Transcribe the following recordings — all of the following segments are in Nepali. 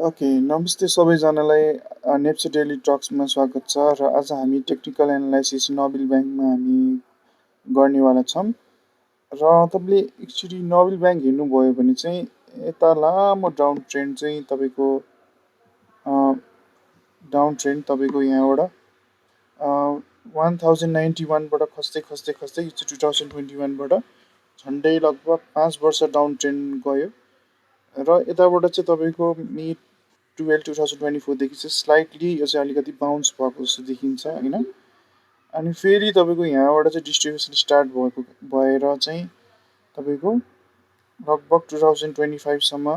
ओके, नमस्ते सबैजनालाई। नेप्से डेली टक्समा स्वागत छ र आज हामी टेक्निकल एनालाइसिस नोबेल ब्याङ्कमा हामी गर्नेवाला छौँ। र तपाईँले एकचोटि नोबेल ब्याङ्क हेर्नुभयो भने चाहिँ यता लामो डाउन ट्रेन्ड तपाईँको यहाँबाट 1091बाट खस्दै खस्दै खस्दै 2021बाट झन्डै लगभग 5 वर्ष डाउन ट्रेन्ड गयो। र यताबाट चाहिँ तपाईँको mid 12 2024देखि चाहिँ स्लाइटली यो चाहिँ अलिकति बााउन्स भएको जस्तो देखिन्छ होइन। अनि फेरि तपाईँको यहाँबाट चाहिँ डिस्ट्रिब्युसन स्टार्ट भएर चाहिँ तपाईँको लगभग 2025सम्म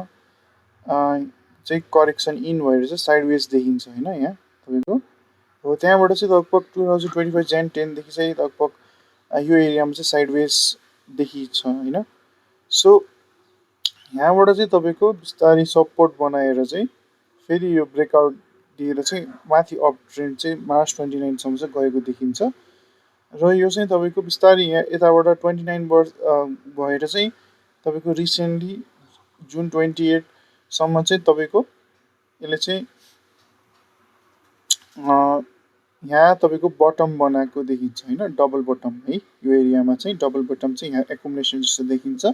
चाहिँ करेक्सन इन भएर चाहिँ साइडवेज देखिन्छ होइन। यहाँ तपाईँको हो त्यहाँबाट चाहिँ लगभग 2025 Jan 10देखि चाहिँ लगभग यो एरियामा चाहिँ साइडवेज देखिन्छ होइन। सो यहाँबाट चाहिँ तपाईँको बिस्तारै सपोर्ट बनाएर चाहिँ फेरि यो ब्रेकआउट दिएर चाहिँ माथि अप ट्रेन्ड चाहिँ March 29सम्म चाहिँ गएको देखिन्छ। र यो चाहिँ तपाईँको बिस्तारै यहाँ यताबाट 29 वर्ष भएर चाहिँ तपाईँको रिसेन्टली June 28सम्म चाहिँ तपाईँको यसले चाहिँ यहाँ तपाईँको बटम बनाएको देखिन्छ होइन, डबल बटम है। यो एरियामा चाहिँ डबल बटम चाहिँ यहाँ एकुमुलेसन जस्तो देखिन्छ।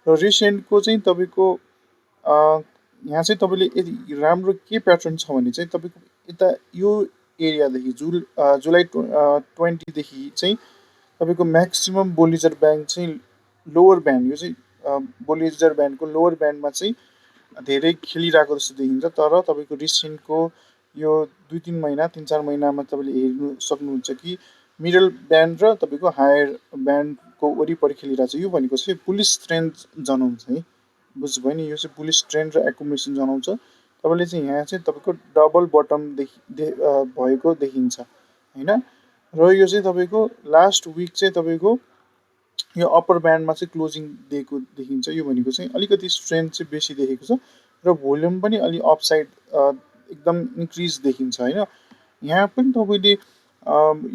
र रिसेन्टको चाहिँ तपाईँको यहाँ चाहिँ तपाईँले यदि राम्रो के प्याटर्न छ भने चाहिँ तपाईँको यता यो एरियादेखि जुलाई 20देखि चाहिँ तपाईँको म्याक्सिमम बोलिजर ब्यान्ड चाहिँ लोवर ब्यान्ड, यो चाहिँ बोलिजर ब्यान्डको लोवर ब्यान्डमा चाहिँ धेरै खेलिरहेको जस्तो देखिन्छ। तर तपाईँको रिसेन्टको यो 2-3 महिना 3-4 महिनामा तपाईँले हेर्नु सक्नुहुन्छ कि मिडल ब्यान्ड र तपाईँको हायर ब्यान्डको वरिपरि खेलिरहेको छ। यो भनेको चाहिँ बुलिस ट्रेन्ड जनाउँछ है, बुझ्नुभयो नि। यो चाहिँ बुलिस ट्रेन्ड र एकुमुलेसन जनाउँछ। तपाईँले चाहिँ यहाँ चाहिँ तपाईँको डबल बटम भएको देखिन्छ होइन। र यो चाहिँ तपाईँको लास्ट विक चाहिँ तपाईँको यो अप्पर ब्यान्डमा चाहिँ क्लोजिङ दिएको देखिन्छ। यो भनेको चाहिँ अलिकति स्ट्रेन्थ चाहिँ बेसी देखेको छ र भोल्युम पनि अलि अपसाइड एकदम इन्क्रिज देखिन्छ होइन। यहाँ पनि तपाईँले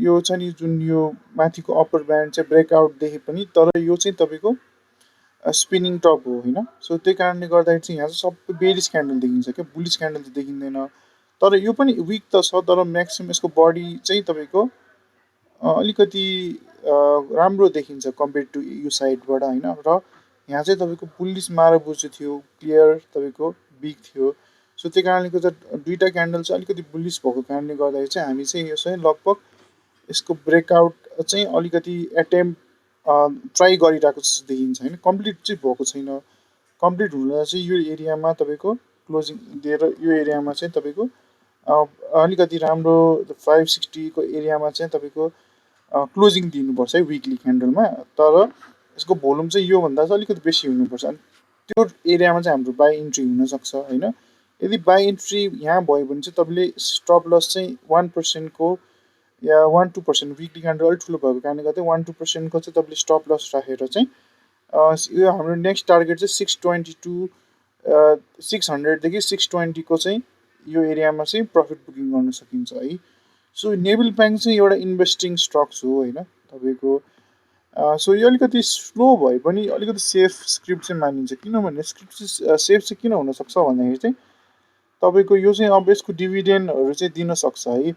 यो छ नि जुन यो माथिको अप्पर ब्यान्ड चाहिँ ब्रेकआउट देखे पनि, तर यो चाहिँ तपाईँको स्पिनिङ टप हो होइन। सो त्यही कारणले गर्दाखेरि चाहिँ यहाँ चाहिँ सबै बेरिस क्यान्डल देखिन्छ क्या, बुलिस क्यान्डल चाहिँ देखिँदैन। तर यो पनि विक त छ, तर म्याक्सिमम यसको बडी चाहिँ तपाईँको अलिकति राम्रो देखिन्छ कम्पेयर टु यो साइडबाट होइन। र यहाँ चाहिँ तपाईँको बुलिस माराबुजो थियो, क्लियर तपाईँको बिग थियो। सो त्यही कारणले गर्दा दुईवटा क्यान्डल चाहिँ अलिकति बुलिस भएको कारणले गर्दाखेरि चाहिँ हामी चाहिँ यो चाहिँ लगभग यसको ब्रेकआउट चाहिँ अलिकति एटेम्प ट्राई गरिरहेको जस्तो देखिन्छ होइन। कम्प्लिट चाहिँ भएको छैन। कम्प्लिट हुँदा चाहिँ यो एरियामा तपाईँको क्लोजिङ दिएर यो एरियामा चाहिँ तपाईँको अलिकति राम्रो 560को एरियामा चाहिँ तपाईँको क्लोजिङ दिनुपर्छ है विकली क्यान्डलमा। तर यसको भोल्युम चाहिँ योभन्दा चाहिँ अलिकति बेसी हुनुपर्छ। अनि त्यो एरियामा चाहिँ हाम्रो बाई इन्ट्री हुनसक्छ होइन। यदि बाई इन्ट्री यहाँ भयो भने चाहिँ तपाईँले स्टप लस चाहिँ 1%को या 1-2% विकली क्यान्डल अलिक ठुलो भएको कारणले गर्दा 1-2%को चाहिँ तपाईँले स्टप लस राखेर चाहिँ यो हाम्रो नेक्स्ट टार्गेट चाहिँ 600देखि 620को चाहिँ यो एरियामा चाहिँ प्रफिट बुकिङ गर्न सकिन्छ है। सो नेबल ब्याङ्क चाहिँ एउटा इन्भेस्टिङ स्टक्स हो होइन तपाईँको। सो यो अलिकति स्लो भए पनि अलिकति सेफ स्क्रिप्ट चाहिँ मानिन्छ। किनभने स्क्रिप्ट चाहिँ सेफ चाहिँ किन हुनसक्छ भन्दाखेरि चाहिँ तपाईँको यो चाहिँ अब यसको डिभिडेन्डहरू चाहिँ दिन सक्छ है।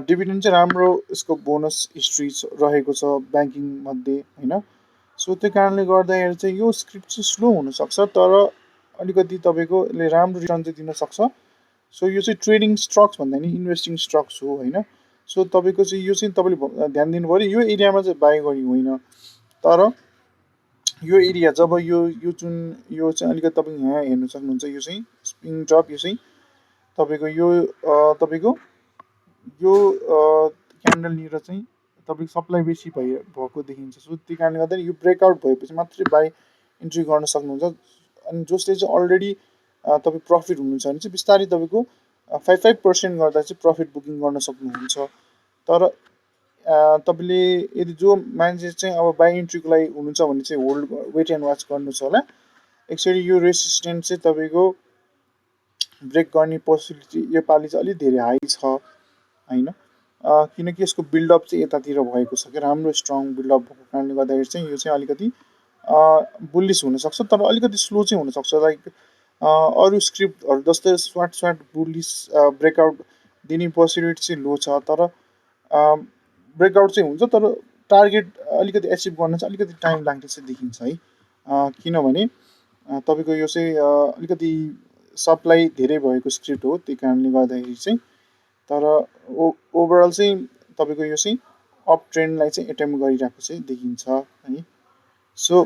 डिभिडेन्ड चाहिँ राम्रो यसको बोनस हिस्ट्री रहेको छ ब्याङ्किङ मध्ये होइन। सो त्यो कारणले गर्दाखेरि चाहिँ यो स्क्रिप्ट चाहिँ स्लो हुनसक्छ, तर अलिकति तपाईँको यसले राम्रो रिटर्न चाहिँ दिन सक्छ। सो यो चाहिँ ट्रेडिङ स्टक्स भन्दा नि इन्भेस्टिङ स्टक्स हो होइन। सो तपाईँको चाहिँ यो चाहिँ तपाईँले ध्यान दिनु पऱ्यो, यो एरियामा चाहिँ बाई गर्ने होइन। तर यो एरिया जब यो जुन यो चाहिँ अलिकति तपाईँ यहाँ हेर्नु सक्नुहुन्छ, यो चाहिँ स्पिङ ड्रप, यो चाहिँ तपाईँको यो यो क्यान्डलनिर चाहिँ तपाईँको सप्लाई बेसी भएको देखिन्छ। सो त्यही कारणले गर्दा यो ब्रेकआउट भएपछि मात्रै बाई इन्ट्री गर्न सक्नुहुन्छ। अनि जसले चाहिँ अलरेडी तपाईँ प्रफिट हुनुहुन्छ भने चाहिँ बिस्तारै तपाईँको 5% गर्दा चाहिँ प्रफिट बुकिङ गर्न सक्नुहुन्छ। तर तपाईँले यदि जो मान्छे चाहिँ अब बाई इन्ट्रीको लागि हुनुहुन्छ भने चाहिँ होल्ड वेट एन्ड वाच गर्नु छ होला। एक्चुअली यो रेसिस्टेन्ट चाहिँ तपाईँको ब्रेक गर्ने पोसिबिलिटी योपालि चाहिँ अलिक धेरै हाई छ होइन। किनकि यसको बिल्डअप चाहिँ यतातिर भएको छ कि राम्रो स्ट्रङ बिल्डअप भएको कारणले गर्दाखेरि चाहिँ यो चाहिँ अलिकति बुलिस हुनसक्छ, तर अलिकति स्लो चाहिँ हुनसक्छ। लाइक अरू स्क्रिप्टहरू जस्तै स्वाट स्वाट बुलिस ब्रेकआउट दिने पोसिबिलिटी चाहिँ लो छ, तर ब्रेकआउट चाहिँ हुन्छ, तर टार्गेट अलिकति एचिभ गर्न चाहिँ अलिकति टाइम लाग्ने चाहिँ देखिन्छ है। किनभने तपाईँको यो चाहिँ अलिकति सप्लाई धेरै भएको स्क्रिप्ट हो, त्यही कारणले गर्दाखेरि चाहिँ। तर ओभरअल चाहिँ तपाईँको यो चाहिँ अप ट्रेन्डलाई चाहिँ एटेम्प गरिरहेको चाहिँ देखिन्छ है। सो